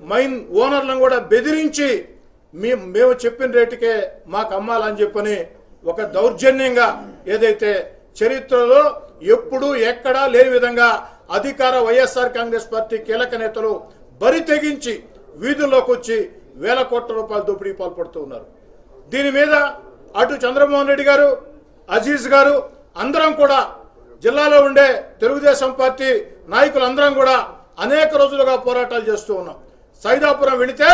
Mine ఓనర్లను కూడా బెదిరించి మేము చెప్పిన రేటుకే మాకు అమ్మాలని చెప్పని ఒక దౌర్జన్యంగా ఏదైతే చరిత్రలో ఎప్పుడూ ఎక్కడా లేని విధంగా అధికార వైఎస్ఆర్ కాంగ్రెస్ పార్టీ కీలక నేతలు బరి తెగించి వీధుల్లోకి వచ్చి వేల కోట్ల రూపాయల దోపిడీకి పాల్పడుతూ ఉన్నారు. దీని మీద అటు చంద్రమోహన్ రెడ్డి గారు, అజీజ్ గారు అందరం కూడా జిల్లాలో ఉండే తెలుగుదేశం పార్టీ నాయకులందరం కూడా అనేక రోజులుగా పోరాటాలు చేస్తూ ఉన్నాం. సైదాపురం వెళితే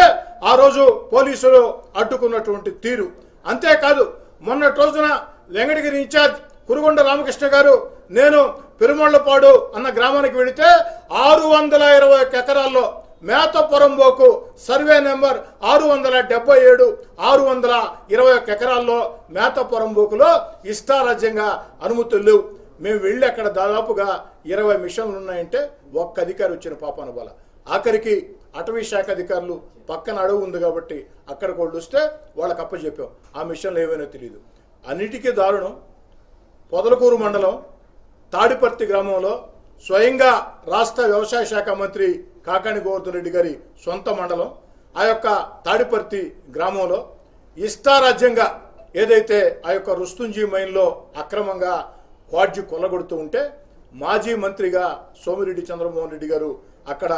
ఆ రోజు పోలీసులు అడ్డుకున్నటువంటి తీరు. అంతేకాదు మొన్నటి రోజున వెంకటగిరి ఇన్ఛార్జ్ కురుగొండ రామకృష్ణ గారు నేను పెరుమళ్లపాడు అన్న గ్రామానికి వెళితే 621 ఎకరాల్లో మేతపురంబోకు సర్వే నెంబర్ 677 621 ఎకరాల్లో మేతపురంబోకులో ఇష్టారాజ్యంగా అనుమతులు లేవు. మేము వెళ్ళి అక్కడ దాదాపుగా 20 మిషన్లు ఉన్నాయంటే ఒక్క అధికారి వచ్చిన పాపాన బల. ఆఖరికి అటవీ శాఖ అధికారులు పక్కన అడవి ఉంది కాబట్టి అక్కడికి వాళ్ళు వస్తే వాళ్ళకి అప్పచెప్పాం. ఆ మిషన్లు ఏమైనా తెలియదు. అన్నిటికీ దారుణం పొదలకూరు మండలం తాడిపర్తి గ్రామంలో స్వయంగా రాష్ట్ర వ్యవసాయ శాఖ మంత్రి కాకాణి గోవర్ధన్ రెడ్డి గారి సొంత మండలం ఆ యొక్క తాడిపర్తి గ్రామంలో ఇష్టారాజ్యంగా ఏదైతే ఆ యొక్క రుస్తుంజీ మైన్లో అక్రమంగా క్వాడ్జి కొల్లగొడుతూ ఉంటే మాజీ మంత్రిగా సోమిరెడ్డి చంద్రమోహన్ రెడ్డి గారు అక్కడ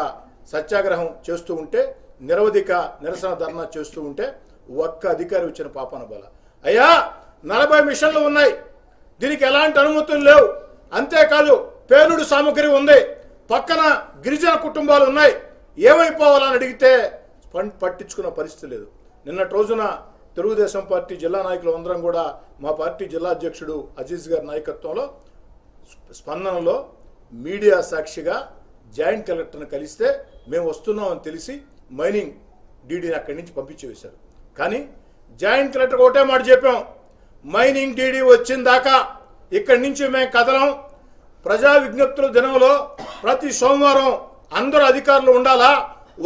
సత్యాగ్రహం చేస్తూ ఉంటే నిరవధిక నిరసన ధర్నా చేస్తూ ఉంటే ఒక్క అధికారి వచ్చిన పాపన బల. అయ్యా 40 మిషన్లు ఉన్నాయి, దీనికి ఎలాంటి అనుమతులు లేవు. అంతేకాదు పేలుడు సామగ్రి ఉంది, పక్కన గిరిజన కుటుంబాలు ఉన్నాయి, ఏమైపోవాలని అడిగితే పట్టించుకున్న పరిస్థితి లేదు. నిన్నటి రోజున తెలుగుదేశం పార్టీ జిల్లా నాయకులు అందరం కూడా మా పార్టీ జిల్లా అధ్యక్షుడు అజీజ్ గారి నాయకత్వంలో స్పందనలో మీడియా సాక్షిగా జాయింట్ కలెక్టర్ని కలిస్తే మేము వస్తున్నామని తెలిసి మైనింగ్ డీడీని అక్కడి నుంచి పంపించి వేశారు. కానీ జాయింట్ కలెక్టర్ ఒకటే మాట చెప్పాం, మైనింగ్ డీడీ వచ్చిన దాకా ఇక్కడి నుంచి మేము కదలం. ప్రజా విజ్ఞప్తుల దినంలో ప్రతి సోమవారం అందరూ అధికారులు ఉండాలా,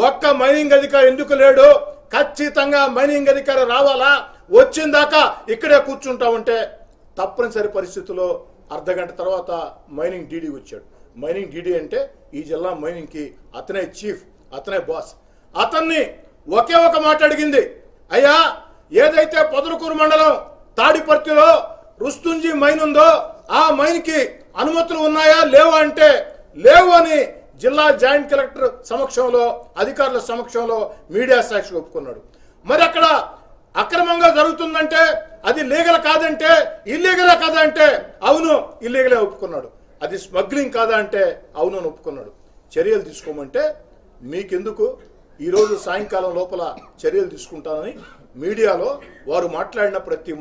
ఒక్క మైనింగ్ అధికారి ఎందుకు లేడు, ఖచ్చితంగా మైనింగ్ అధికారి రావాలా, వచ్చిన దాకా ఇక్కడే కూర్చుంటామంటే తప్పనిసరి పరిస్థితుల్లో అర్ధగంట తర్వాత మైనింగ్ డీడీ వచ్చాడు. మైనింగ్ డీడీ అంటే ఈ జిల్లా మైనింగ్కి అతనే చీఫ్, అతనే బాస్. అతన్ని ఒకే ఒక మాట అడిగింది, అయ్యా ఏదైతే పొదలకూరు మండలం తాడిపర్తిలో రుస్తుంజీ మైన్ ఉందో ఆ మైన్కి అనుమతులు ఉన్నాయా లేవా అంటే లేవు అని జిల్లా జాయింట్ కలెక్టర్ సమక్షంలో అధికారుల సమక్షంలో మీడియా సాక్షి ఒప్పుకున్నాడు. మరి అక్కడ అక్రమంగా జరుగుతుందంటే అది లీగల్ కాదంటే ఇల్లీగలే కాదంటే అవును ఇల్లీగలే ఒప్పుకున్నాడు. అది స్మగ్లింగ్ కాదా అంటే అవును అని ఒప్పుకున్నాడు. చర్యలు తీసుకోమంటే మీకెందుకు, ఈరోజు సాయంకాలం లోపల చర్యలు తీసుకుంటానని మీడియాలో వారు మాట్లాడిన ప్రతి